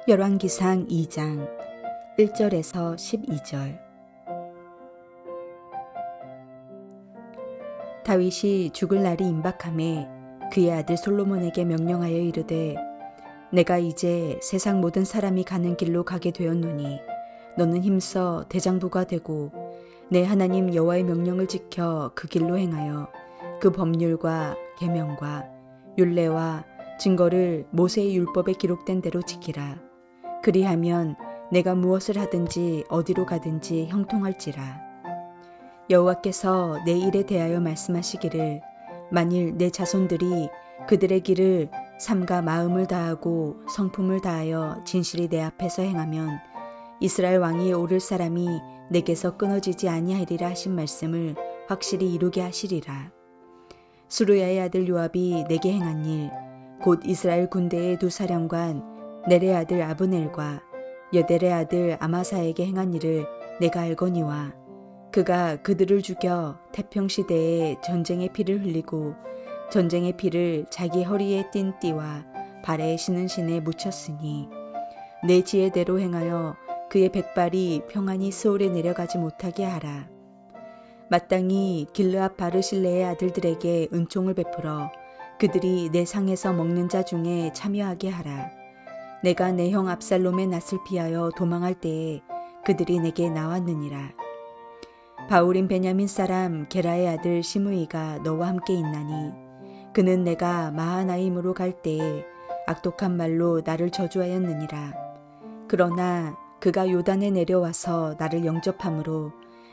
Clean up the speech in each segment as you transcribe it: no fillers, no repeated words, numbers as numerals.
열왕기상 2장 1절에서 12절. 다윗이 죽을 날이 임박하매 그의 아들 솔로몬에게 명령하여 이르되, 내가 이제 세상 모든 사람이 가는 길로 가게 되었노니 너는 힘써 대장부가 되고 내 하나님 여호와의 명령을 지켜 그 길로 행하여 그 법률과 계명과 율례와 증거를 모세의 율법에 기록된 대로 지키라. 그리하면 내가 무엇을 하든지 어디로 가든지 형통할지라. 여호와께서 내 일에 대하여 말씀하시기를, 만일 내 자손들이 그들의 길을 삼가 마음을 다하고 성품을 다하여 진실이 내 앞에서 행하면 이스라엘 왕위에 오를 사람이 내게서 끊어지지 아니하리라 하신 말씀을 확실히 이루게 하시리라. 수르야의 아들 요압이 내게 행한 일, 곧 이스라엘 군대의 두 사령관 넬의 아들 아브넬과 여델의 아들 아마사에게 행한 일을 내가 알거니와, 그가 그들을 죽여 태평시대에 전쟁의 피를 흘리고 전쟁의 피를 자기 허리에 띤 띠와 발에 신은 신에 묻혔으니 내 지혜대로 행하여 그의 백발이 평안히 스올에 내려가지 못하게 하라. 마땅히 길르앗 바르실레의 아들들에게 은총을 베풀어 그들이 내 상에서 먹는 자 중에 참여하게 하라. 내가 내 형 압살롬의 낯을 피하여 도망할 때에 그들이 내게 나왔느니라. 바울인 베냐민 사람 게라의 아들 시므이가 너와 함께 있나니 그는 내가 마하나임으로 갈 때에 악독한 말로 나를 저주하였느니라. 그러나 그가 요단에 내려와서 나를 영접함으로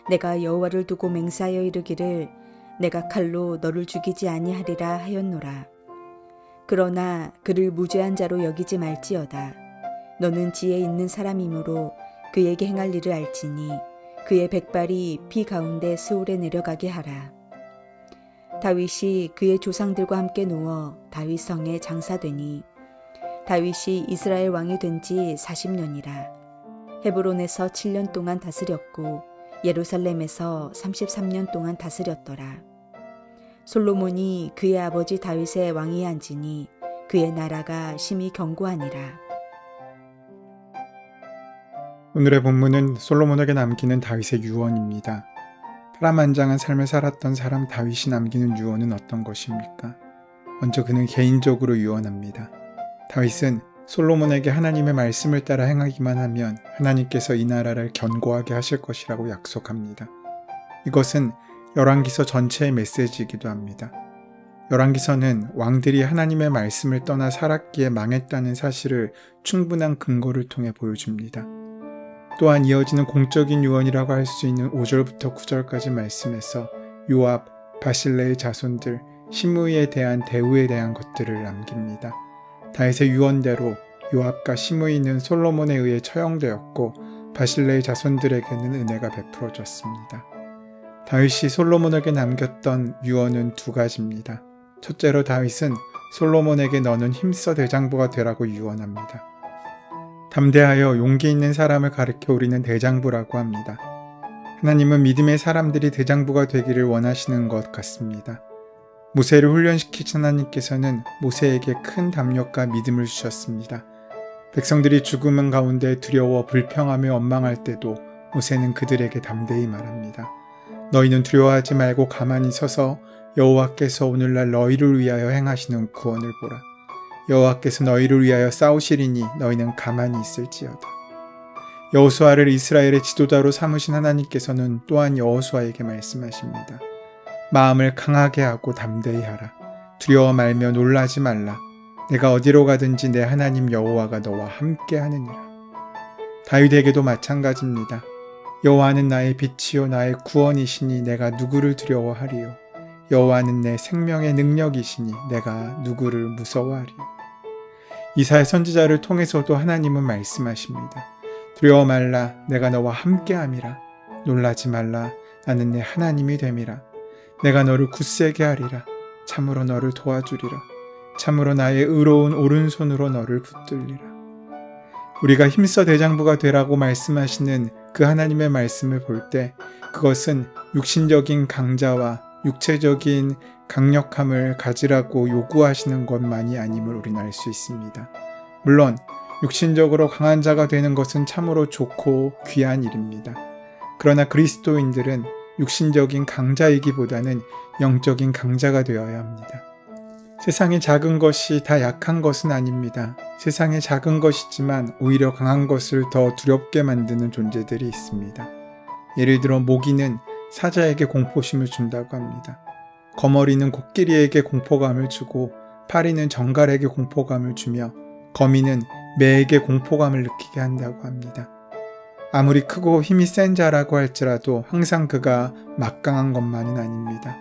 내가 여호와를 두고 맹세하여 이르기를, 내가 칼로 너를 죽이지 아니하리라 하였노라. 그러나 그를 무죄한 자로 여기지 말지어다. 너는 지혜 있는 사람이므로 그에게 행할 일을 알지니 그의 백발이 피 가운데 스올에 내려가게 하라. 다윗이 그의 조상들과 함께 누워 다윗 성에 장사되니 다윗이 이스라엘 왕이 된 지 40년이라. 헤브론에서 7년 동안 다스렸고 예루살렘에서 33년 동안 다스렸더라. 솔로몬이 그의 아버지 다윗의 왕위에 앉으니 그의 나라가 심히 견고하니라. 오늘의 본문은 솔로몬에게 남기는 다윗의 유언입니다. 파란만장한 삶을 살았던 사람 다윗이 남기는 유언은 어떤 것입니까? 먼저 그는 개인적으로 유언합니다. 다윗은 솔로몬에게 하나님의 말씀을 따라 행하기만 하면 하나님께서 이 나라를 견고하게 하실 것이라고 약속합니다. 이것은 열왕기서 전체의 메시지이기도 합니다. 열왕기서는 왕들이 하나님의 말씀을 떠나 살았기에 망했다는 사실을 충분한 근거를 통해 보여줍니다. 또한 이어지는 공적인 유언이라고 할 수 있는 5절부터 9절까지 말씀에서 요압, 바실레의 자손들, 시므이에 대한 대우에 대한 것들을 남깁니다. 다윗의 유언대로 요압과 시므이는 솔로몬에 의해 처형되었고 바실레의 자손들에게는 은혜가 베풀어졌습니다. 다윗이 솔로몬에게 남겼던 유언은 두 가지입니다. 첫째로 다윗은 솔로몬에게 너는 힘써 대장부가 되라고 유언합니다. 담대하여 용기 있는 사람을 가리켜 우리는 대장부라고 합니다. 하나님은 믿음의 사람들이 대장부가 되기를 원하시는 것 같습니다. 모세를 훈련시키신 하나님께서는 모세에게 큰 담력과 믿음을 주셨습니다. 백성들이 죽음 가운데 두려워 불평하며 원망할 때도 모세는 그들에게 담대히 말합니다. 너희는 두려워하지 말고 가만히 서서 여호와께서 오늘날 너희를 위하여 행하시는 구원을 보라. 여호와께서 너희를 위하여 싸우시리니 너희는 가만히 있을지어다. 여호수아를 이스라엘의 지도자로 삼으신 하나님께서는 또한 여호수아에게 말씀하십니다. 마음을 강하게 하고 담대히 하라. 두려워 말며 놀라지 말라. 내가 어디로 가든지 내 하나님 여호와가 너와 함께 하느니라. 다윗에게도 마찬가지입니다. 여호와는 나의 빛이요 나의 구원이시니 내가 누구를 두려워하리요. 여호와는 내 생명의 능력이시니 내가 누구를 무서워하리요. 이사야 선지자를 통해서도 하나님은 말씀하십니다. 두려워 말라. 내가 너와 함께함이라. 놀라지 말라. 나는 내 하나님이 됨이라. 내가 너를 굳세게 하리라. 참으로 너를 도와주리라. 참으로 나의 의로운 오른손으로 너를 붙들리라. 우리가 힘써 대장부가 되라고 말씀하시는 그 하나님의 말씀을 볼 때 그것은 육신적인 강자와 육체적인 강력함을 가지라고 요구하시는 것만이 아님을 우리는 알 수 있습니다. 물론 육신적으로 강한 자가 되는 것은 참으로 좋고 귀한 일입니다. 그러나 그리스도인들은 육신적인 강자이기보다는 영적인 강자가 되어야 합니다. 세상에 작은 것이 다 약한 것은 아닙니다. 세상에 작은 것이지만 오히려 강한 것을 더 두렵게 만드는 존재들이 있습니다. 예를 들어 모기는 사자에게 공포심을 준다고 합니다. 거머리는 코끼리에게 공포감을 주고 파리는 정갈에게 공포감을 주며 거미는 매에게 공포감을 느끼게 한다고 합니다. 아무리 크고 힘이 센 자라고 할지라도 항상 그가 막강한 것만은 아닙니다.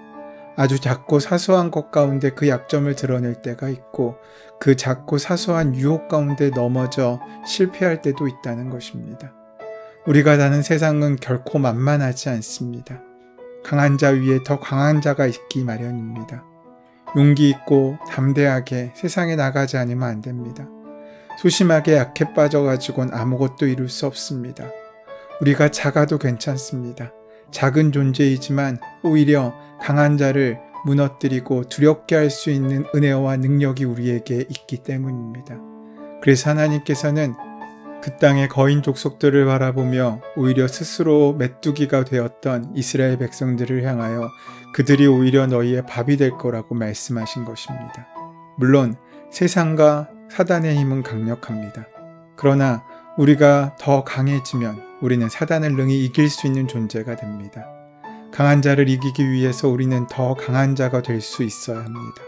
아주 작고 사소한 것 가운데 그 약점을 드러낼 때가 있고 그 작고 사소한 유혹 가운데 넘어져 실패할 때도 있다는 것입니다. 우리가 사는 세상은 결코 만만하지 않습니다. 강한 자 위에 더 강한 자가 있기 마련입니다. 용기 있고 담대하게 세상에 나가지 않으면 안 됩니다. 소심하게 약해 빠져가지고는 아무것도 이룰 수 없습니다. 우리가 작아도 괜찮습니다. 작은 존재이지만 오히려 강한 자를 무너뜨리고 두렵게 할 수 있는 은혜와 능력이 우리에게 있기 때문입니다. 그래서 하나님께서는 그 땅의 거인 족속들을 바라보며 오히려 스스로 메뚜기가 되었던 이스라엘 백성들을 향하여 그들이 오히려 너희의 밥이 될 거라고 말씀하신 것입니다. 물론 세상과 사단의 힘은 강력합니다. 그러나 우리가 더 강해지면 우리는 사단을 능히 이길 수 있는 존재가 됩니다. 강한 자를 이기기 위해서 우리는 더 강한 자가 될 수 있어야 합니다.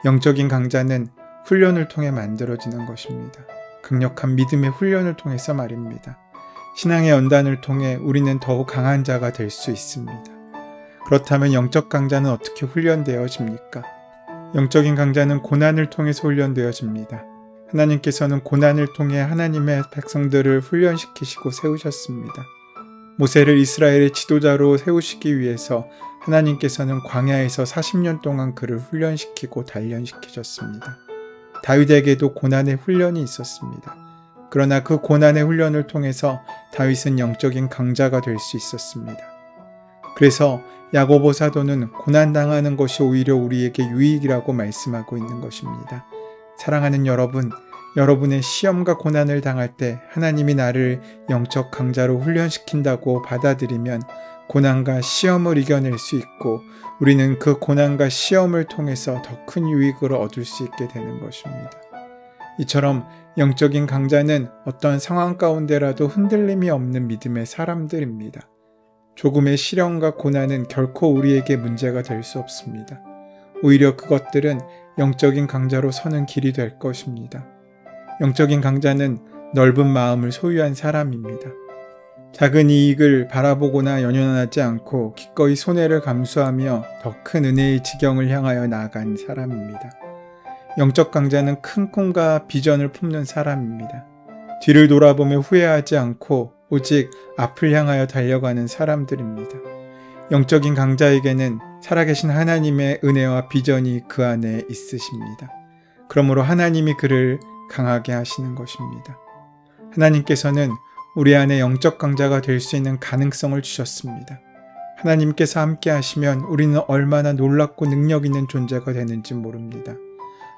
영적인 강자는 훈련을 통해 만들어지는 것입니다. 강력한 믿음의 훈련을 통해서 말입니다. 신앙의 연단을 통해 우리는 더욱 강한 자가 될 수 있습니다. 그렇다면 영적 강자는 어떻게 훈련되어집니까? 영적인 강자는 고난을 통해서 훈련되어집니다. 하나님께서는 고난을 통해 하나님의 백성들을 훈련시키시고 세우셨습니다. 모세를 이스라엘의 지도자로 세우시기 위해서 하나님께서는 광야에서 40년 동안 그를 훈련시키고 단련시키셨습니다. 다윗에게도 고난의 훈련이 있었습니다. 그러나 그 고난의 훈련을 통해서 다윗은 영적인 강자가 될 수 있었습니다. 그래서 야고보 사도는 고난당하는 것이 오히려 우리에게 유익이라고 말씀하고 있는 것입니다. 사랑하는 여러분, 여러분의 시험과 고난을 당할 때 하나님이 나를 영적 강자로 훈련시킨다고 받아들이면 고난과 시험을 이겨낼 수 있고 우리는 그 고난과 시험을 통해서 더 큰 유익을 얻을 수 있게 되는 것입니다. 이처럼 영적인 강자는 어떠한 상황 가운데라도 흔들림이 없는 믿음의 사람들입니다. 조금의 시련과 고난은 결코 우리에게 문제가 될 수 없습니다. 오히려 그것들은 영적인 강자로 서는 길이 될 것입니다. 영적인 강자는 넓은 마음을 소유한 사람입니다. 작은 이익을 바라보거나 연연하지 않고 기꺼이 손해를 감수하며 더 큰 은혜의 지경을 향하여 나아간 사람입니다. 영적 강자는 큰 꿈과 비전을 품는 사람입니다. 뒤를 돌아보며 후회하지 않고 오직 앞을 향하여 달려가는 사람들입니다. 영적인 강자에게는 살아계신 하나님의 은혜와 비전이 그 안에 있으십니다. 그러므로 하나님이 그를 강하게 하시는 것입니다. 하나님께서는 우리 안에 영적 강자가 될 수 있는 가능성을 주셨습니다. 하나님께서 함께 하시면 우리는 얼마나 놀랍고 능력 있는 존재가 되는지 모릅니다.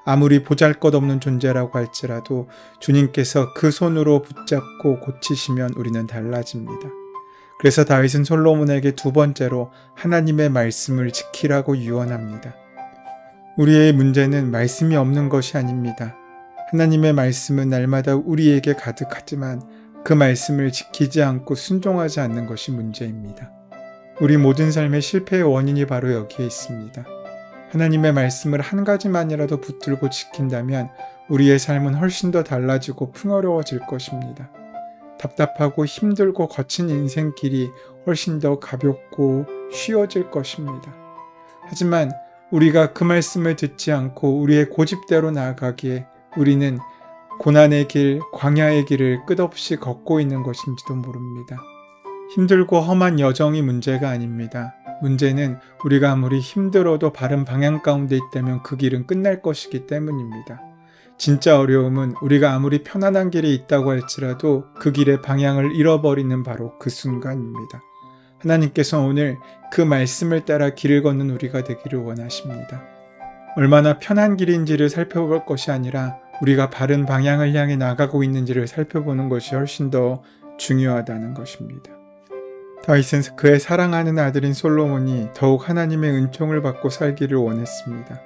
아무리 보잘것없는 존재라고 할지라도 주님께서 그 손으로 붙잡고 고치시면 우리는 달라집니다. 그래서 다윗은 솔로몬에게 두 번째로 하나님의 말씀을 지키라고 유언합니다. 우리의 문제는 말씀이 없는 것이 아닙니다. 하나님의 말씀은 날마다 우리에게 가득하지만 그 말씀을 지키지 않고 순종하지 않는 것이 문제입니다. 우리 모든 삶의 실패의 원인이 바로 여기에 있습니다. 하나님의 말씀을 한 가지만이라도 붙들고 지킨다면 우리의 삶은 훨씬 더 달라지고 풍요로워질 것입니다. 답답하고 힘들고 거친 인생길이 훨씬 더 가볍고 쉬워질 것입니다. 하지만 우리가 그 말씀을 듣지 않고 우리의 고집대로 나아가기에 우리는 고난의 길, 광야의 길을 끝없이 걷고 있는 것인지도 모릅니다. 힘들고 험한 여정이 문제가 아닙니다. 문제는 우리가 아무리 힘들어도 바른 방향 가운데 있다면 그 길은 끝날 것이기 때문입니다. 진짜 어려움은 우리가 아무리 편안한 길에 있다고 할지라도 그 길의 방향을 잃어버리는 바로 그 순간입니다. 하나님께서 오늘 그 말씀을 따라 길을 걷는 우리가 되기를 원하십니다. 얼마나 편한 길인지를 살펴볼 것이 아니라 우리가 바른 방향을 향해 나가고 있는지를 살펴보는 것이 훨씬 더 중요하다는 것입니다. 다윗은 그의 사랑하는 아들인 솔로몬이 더욱 하나님의 은총을 받고 살기를 원했습니다.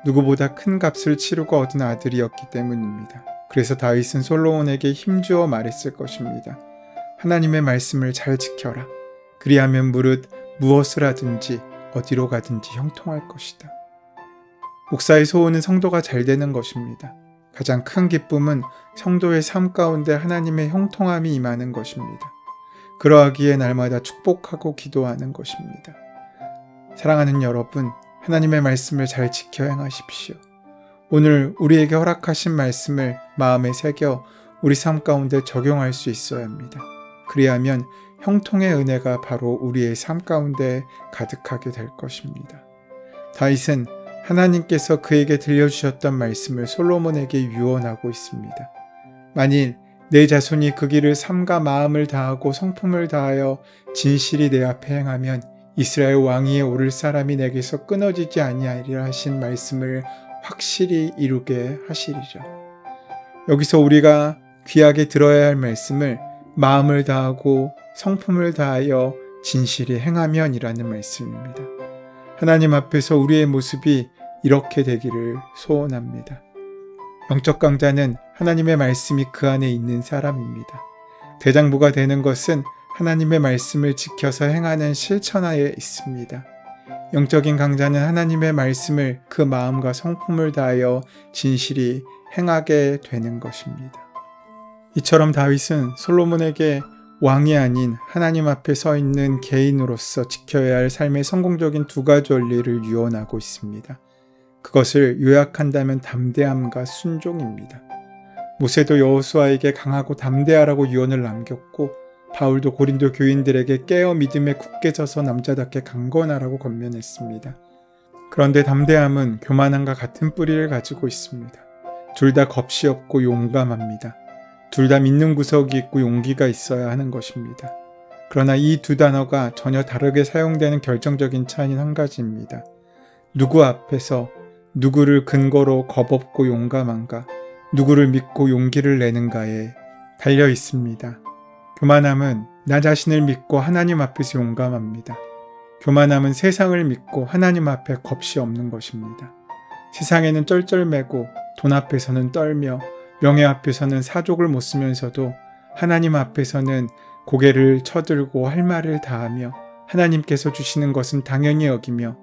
누구보다 큰 값을 치르고 얻은 아들이었기 때문입니다. 그래서 다윗은 솔로몬에게 힘주어 말했을 것입니다. 하나님의 말씀을 잘 지켜라. 그리하면 무릇 무엇을 하든지 어디로 가든지 형통할 것이다. 목사의 소원은 성도가 잘 되는 것입니다. 가장 큰 기쁨은 성도의 삶 가운데 하나님의 형통함이 임하는 것입니다. 그러하기에 날마다 축복하고 기도하는 것입니다. 사랑하는 여러분, 하나님의 말씀을 잘 지켜 행하십시오. 오늘 우리에게 허락하신 말씀을 마음에 새겨 우리 삶 가운데 적용할 수 있어야 합니다. 그리하면 형통의 은혜가 바로 우리의 삶 가운데 가득하게 될 것입니다. 다윗은 하나님께서 그에게 들려주셨던 말씀을 솔로몬에게 유언하고 있습니다. 만일 내 자손이 그 길을 삼가 마음을 다하고 성품을 다하여 진실이 내 앞에 행하면 이스라엘 왕위에 오를 사람이 내게서 끊어지지 아니하리라 하신 말씀을 확실히 이루게 하시리라. 여기서 우리가 귀하게 들어야 할 말씀을 마음을 다하고 성품을 다하여 진실이 행하면이라는 말씀입니다. 하나님 앞에서 우리의 모습이 이렇게 되기를 소원합니다. 영적 강자는 하나님의 말씀이 그 안에 있는 사람입니다. 대장부가 되는 것은 하나님의 말씀을 지켜서 행하는 실천하에 있습니다. 영적인 강자는 하나님의 말씀을 그 마음과 성품을 다하여 진실이 행하게 되는 것입니다. 이처럼 다윗은 솔로몬에게 왕이 아닌 하나님 앞에 서 있는 개인으로서 지켜야 할 삶의 성공적인 두 가지 원리를 유언하고 있습니다. 그것을 요약한다면 담대함과 순종입니다. 모세도 여호수아에게 강하고 담대하라고 유언을 남겼고 바울도 고린도 교인들에게 깨어 믿음에 굳게 서서 남자답게 강건하라고 권면했습니다. 그런데 담대함은 교만함과 같은 뿌리를 가지고 있습니다. 둘 다 겁이 없고 용감합니다. 둘 다 믿는 구석이 있고 용기가 있어야 하는 것입니다. 그러나 이 두 단어가 전혀 다르게 사용되는 결정적인 차이는 한 가지입니다. 누구 앞에서 누구를 근거로 겁없고 용감한가, 누구를 믿고 용기를 내는가에 달려 있습니다. 교만함은 나 자신을 믿고 하나님 앞에서 용감합니다. 교만함은 세상을 믿고 하나님 앞에 겁이 없는 것입니다. 세상에는 쩔쩔매고 돈 앞에서는 떨며 명예 앞에서는 사족을 못 쓰면서도 하나님 앞에서는 고개를 쳐들고 할 말을 다하며 하나님께서 주시는 것은 당연히 여기며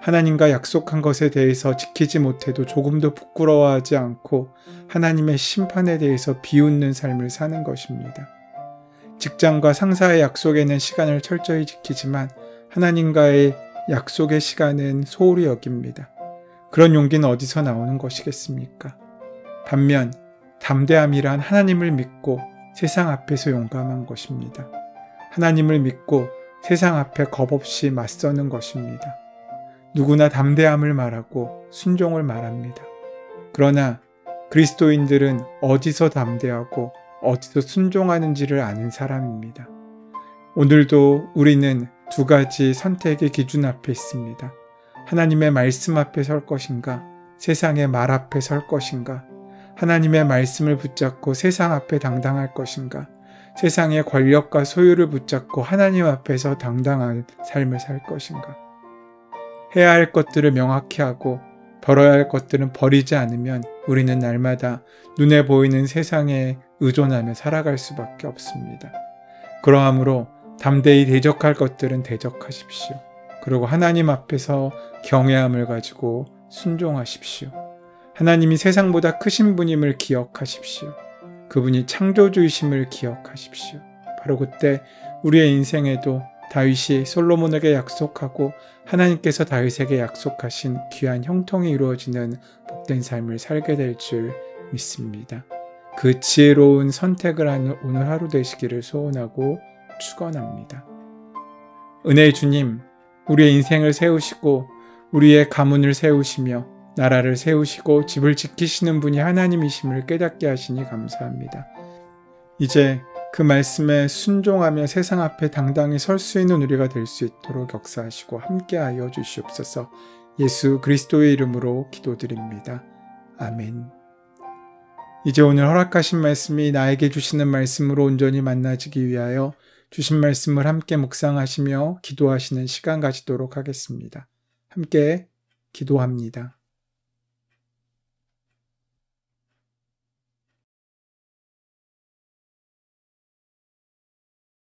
하나님과 약속한 것에 대해서 지키지 못해도 조금도 부끄러워하지 않고 하나님의 심판에 대해서 비웃는 삶을 사는 것입니다. 직장과 상사의 약속에는 시간을 철저히 지키지만 하나님과의 약속의 시간은 소홀히 여깁니다. 그런 용기는 어디서 나오는 것이겠습니까? 반면 담대함이란 하나님을 믿고 세상 앞에서 용감한 것입니다. 하나님을 믿고 세상 앞에 겁없이 맞서는 것입니다. 누구나 담대함을 말하고 순종을 말합니다. 그러나 그리스도인들은 어디서 담대하고 어디서 순종하는지를 아는 사람입니다. 오늘도 우리는 두 가지 선택의 기준 앞에 있습니다. 하나님의 말씀 앞에 설 것인가, 세상의 말 앞에 설 것인가, 하나님의 말씀을 붙잡고 세상 앞에 당당할 것인가, 세상의 권력과 소유를 붙잡고 하나님 앞에서 당당한 삶을 살 것인가. 해야 할 것들을 명확히 하고 벌어야 할 것들은 버리지 않으면 우리는 날마다 눈에 보이는 세상에 의존하며 살아갈 수밖에 없습니다. 그러하므로 담대히 대적할 것들은 대적하십시오. 그리고 하나님 앞에서 경외함을 가지고 순종하십시오. 하나님이 세상보다 크신 분임을 기억하십시오. 그분이 창조주이심을 기억하십시오. 바로 그때 우리의 인생에도 다윗이 솔로몬에게 약속하고 하나님께서 다윗에게 약속하신 귀한 형통이 이루어지는 복된 삶을 살게 될 줄 믿습니다. 그 지혜로운 선택을 하는 오늘 하루 되시기를 소원하고 축원합니다. 은혜의 주님, 우리의 인생을 세우시고 우리의 가문을 세우시며 나라를 세우시고 집을 지키시는 분이 하나님이심을 깨닫게 하시니 감사합니다. 이제 그 말씀에 순종하며 세상 앞에 당당히 설 수 있는 우리가 될 수 있도록 역사하시고 함께하여 주시옵소서. 예수 그리스도의 이름으로 기도드립니다. 아멘. 이제 오늘 허락하신 말씀이 나에게 주시는 말씀으로 온전히 만나지기 위하여 주신 말씀을 함께 묵상하시며 기도하시는 시간 가지도록 하겠습니다. 함께 기도합니다.